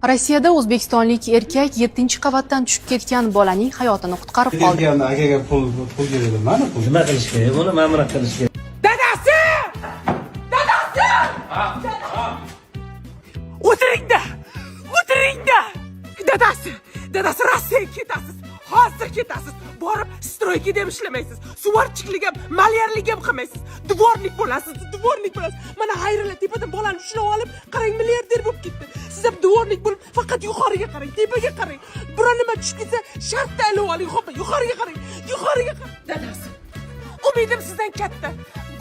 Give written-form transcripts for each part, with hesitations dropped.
Rossiyada o'zbekistonlik erkak 7-qavatdan tushib ketgan bolaning hayotini qutqarib qoldi. Akaga pul berdim, mana pul. Nima qilish kerak? Uni ma'muriyat qilish kerak. Dadasi! Dadasi! O'tiringda! O'tiringda! Dadasi Rossiyaga ketasiz. Hozir ketasiz. Borib stroyga ham ishlamaysiz. Suvarchilik ham, malyarlik ham qilmaysiz. Dvornik bo'lasiz. Mana hayronlar tepadan bolani ushlab olib, qarang milliarder bo'lib ketdi. Siz ham dvornik bo'lib, faqat yuqoriga qarang, tepaga qarang. Biror nima tushib ketsa, shartta ilib oling, xo'p, yuqoriga qarang. Dadasi. Umidim sizdan katta.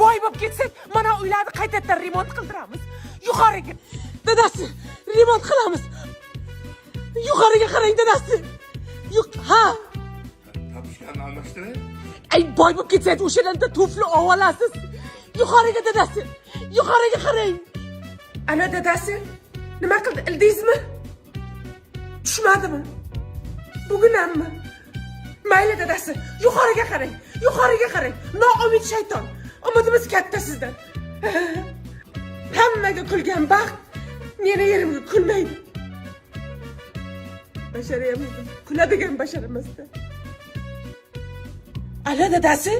Boy bo'lib ketsak, mana uylarni qaytadan remont qildiramiz. Yuqoriga. Dadasi, remont qilamiz. Yuqoriga qarang dadasi. Ha. Topishgan almashtirib. Ay boy bo'lib ketsangiz o'shalarda tufli olasiz. Yuqoriga dadasi. Yuqoriga qarang. Ana dadasi, nima qildi? Ildingizmi? Tushmadimi? Bugun hammi? Mayli dadasi, yuqoriga qarang. Noumid shayton. Umidimiz katta sizdan. Hammaga kulgan baxt meni yerimga kulmaydi. Basharayamizdim. Kuladigan basharamizda. Ala dadasi,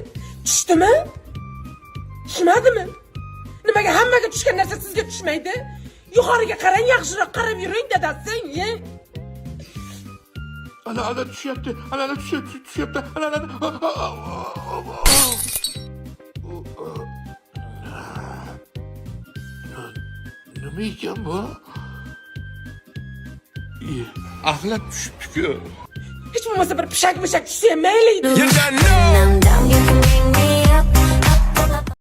tushdimi? Tushmadimi? Nimaga hammaga tushgan narsa sizga tushmaydi? Yuqoriga qarang, yaxshiroq qarab yuring dadasi. Ana tushyapti. Ana. Nima ekan bu? Axlat tushibdi-ku. Hech bo'lmasa bir pishak tushsa ham mayli edi. You got no.